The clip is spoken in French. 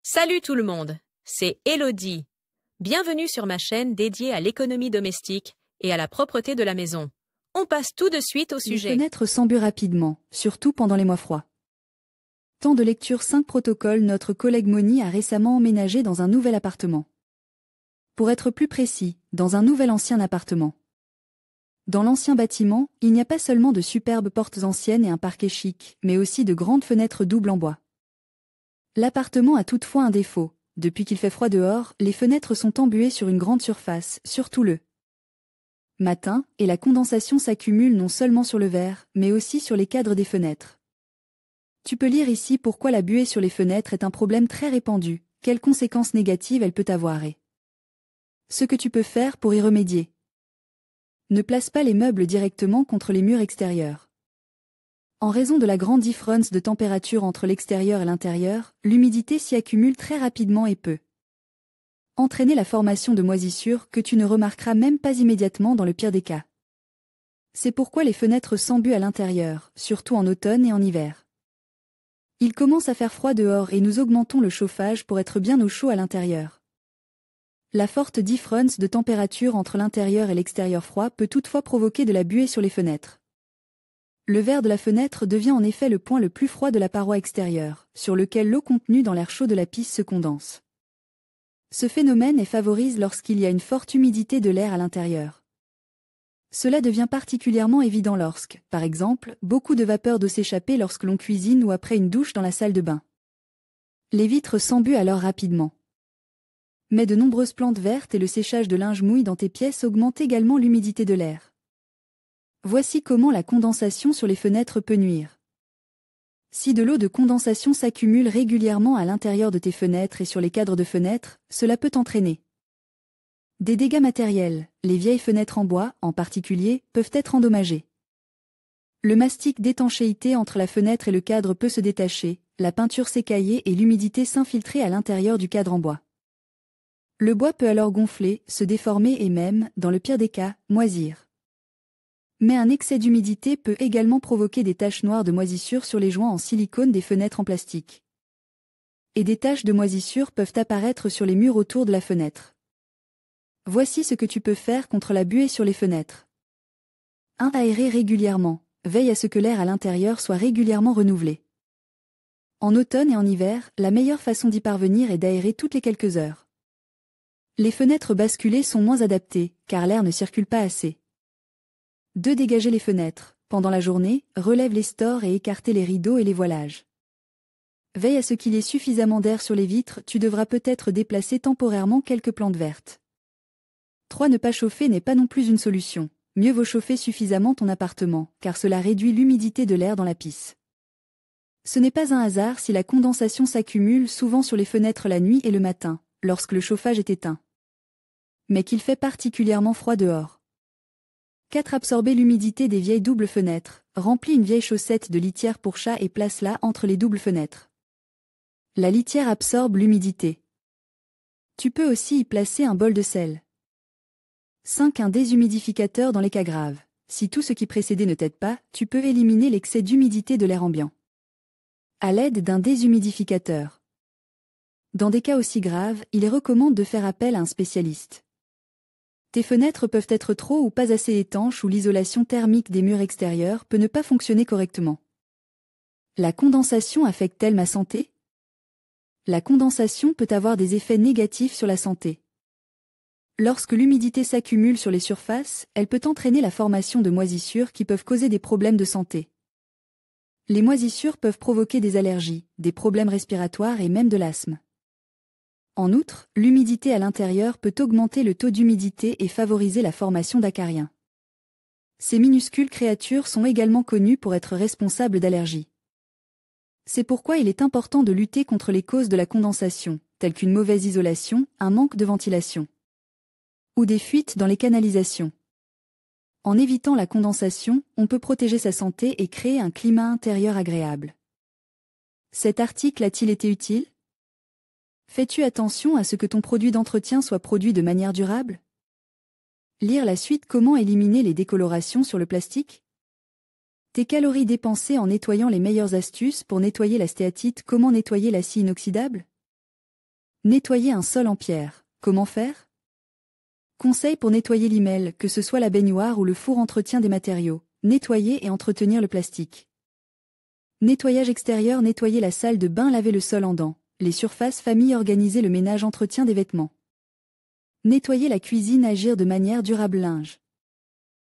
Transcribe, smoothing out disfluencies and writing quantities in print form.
Salut tout le monde, c'est Elodie. Bienvenue sur ma chaîne dédiée à l'économie domestique et à la propreté de la maison. On passe tout de suite au Les sujet. fenêtres s'embuent rapidement, surtout pendant les mois froids. Temps de lecture 5 protocoles. Notre collègue Moni a récemment emménagé dans un nouvel appartement. Pour être plus précis, dans un nouvel ancien appartement. Dans l'ancien bâtiment, il n'y a pas seulement de superbes portes anciennes et un parquet chic, mais aussi de grandes fenêtres doubles en bois. L'appartement a toutefois un défaut. Depuis qu'il fait froid dehors, les fenêtres sont embuées sur une grande surface, surtout le matin, et la condensation s'accumule non seulement sur le verre, mais aussi sur les cadres des fenêtres. Tu peux lire ici pourquoi la buée sur les fenêtres est un problème très répandu, quelles conséquences négatives elle peut avoir et ce que tu peux faire pour y remédier. Ne place pas les meubles directement contre les murs extérieurs. En raison de la grande différence de température entre l'extérieur et l'intérieur, l'humidité s'y accumule très rapidement et peut entraîner la formation de moisissures que tu ne remarqueras même pas immédiatement dans le pire des cas. C'est pourquoi les fenêtres s'embuent à l'intérieur, surtout en automne et en hiver. Il commence à faire froid dehors et nous augmentons le chauffage pour être bien au chaud à l'intérieur. La forte différence de température entre l'intérieur et l'extérieur froid peut toutefois provoquer de la buée sur les fenêtres. Le verre de la fenêtre devient en effet le point le plus froid de la paroi extérieure, sur lequel l'eau contenue dans l'air chaud de la pisse se condense. Ce phénomène est favorisé lorsqu'il y a une forte humidité de l'air à l'intérieur. Cela devient particulièrement évident lorsque, par exemple, beaucoup de vapeur d'eau s'échappe lorsque l'on cuisine ou après une douche dans la salle de bain. Les vitres s'embuent alors rapidement. Mais de nombreuses plantes vertes et le séchage de linge mouille dans tes pièces augmentent également l'humidité de l'air. Voici comment la condensation sur les fenêtres peut nuire. Si de l'eau de condensation s'accumule régulièrement à l'intérieur de tes fenêtres et sur les cadres de fenêtres, cela peut entraîner des dégâts matériels. Les vieilles fenêtres en bois, en particulier, peuvent être endommagées. Le mastic d'étanchéité entre la fenêtre et le cadre peut se détacher, la peinture s'écailler et l'humidité s'infiltrer à l'intérieur du cadre en bois. Le bois peut alors gonfler, se déformer et même, dans le pire des cas, moisir. Mais un excès d'humidité peut également provoquer des taches noires de moisissure sur les joints en silicone des fenêtres en plastique. Et des taches de moisissure peuvent apparaître sur les murs autour de la fenêtre. Voici ce que tu peux faire contre la buée sur les fenêtres. 1. Aérer régulièrement. Veille à ce que l'air à l'intérieur soit régulièrement renouvelé. En automne et en hiver, la meilleure façon d'y parvenir est d'aérer toutes les quelques heures. Les fenêtres basculées sont moins adaptées, car l'air ne circule pas assez. 2. Dégager les fenêtres. Pendant la journée, relève les stores et écarter les rideaux et les voilages. Veille à ce qu'il y ait suffisamment d'air sur les vitres, tu devras peut-être déplacer temporairement quelques plantes vertes. 3. Ne pas chauffer n'est pas non plus une solution. Mieux vaut chauffer suffisamment ton appartement, car cela réduit l'humidité de l'air dans la pisse. Ce n'est pas un hasard si la condensation s'accumule souvent sur les fenêtres la nuit et le matin, lorsque le chauffage est éteint. Mais qu'il fait particulièrement froid dehors. 4. Absorber l'humidité des vieilles doubles fenêtres. Remplis une vieille chaussette de litière pour chat et place-la entre les doubles fenêtres. La litière absorbe l'humidité. Tu peux aussi y placer un bol de sel. 5. Un déshumidificateur dans les cas graves. Si tout ce qui précédait ne t'aide pas, tu peux éliminer l'excès d'humidité de l'air ambiant à l'aide d'un déshumidificateur. Dans des cas aussi graves, il recommande de faire appel à un spécialiste. Tes fenêtres peuvent être trop ou pas assez étanches ou l'isolation thermique des murs extérieurs peut ne pas fonctionner correctement. La condensation affecte-t-elle ma santé? La condensation peut avoir des effets négatifs sur la santé. Lorsque l'humidité s'accumule sur les surfaces, elle peut entraîner la formation de moisissures qui peuvent causer des problèmes de santé. Les moisissures peuvent provoquer des allergies, des problèmes respiratoires et même de l'asthme. En outre, l'humidité à l'intérieur peut augmenter le taux d'humidité et favoriser la formation d'acariens. Ces minuscules créatures sont également connues pour être responsables d'allergies. C'est pourquoi il est important de lutter contre les causes de la condensation, telles qu'une mauvaise isolation, un manque de ventilation ou des fuites dans les canalisations. En évitant la condensation, on peut protéger sa santé et créer un climat intérieur agréable. Cet article a-t-il été utile? Fais-tu attention à ce que ton produit d'entretien soit produit de manière durable? Lire la suite. Comment éliminer les décolorations sur le plastique? Tes calories dépensées en nettoyant. Les meilleures astuces pour nettoyer la stéatite. Comment nettoyer l'acier inoxydable? Nettoyer un sol en pierre. Comment faire? Conseil pour nettoyer l'email, que ce soit la baignoire ou le four. Entretien des matériaux. Nettoyer et entretenir le plastique. Nettoyage extérieur. Nettoyer la salle de bain. Laver le sol en dents. Les surfaces. Famille. Organiser le ménage. Entretien des vêtements. Nettoyer la cuisine. Agir de manière durable. Linge.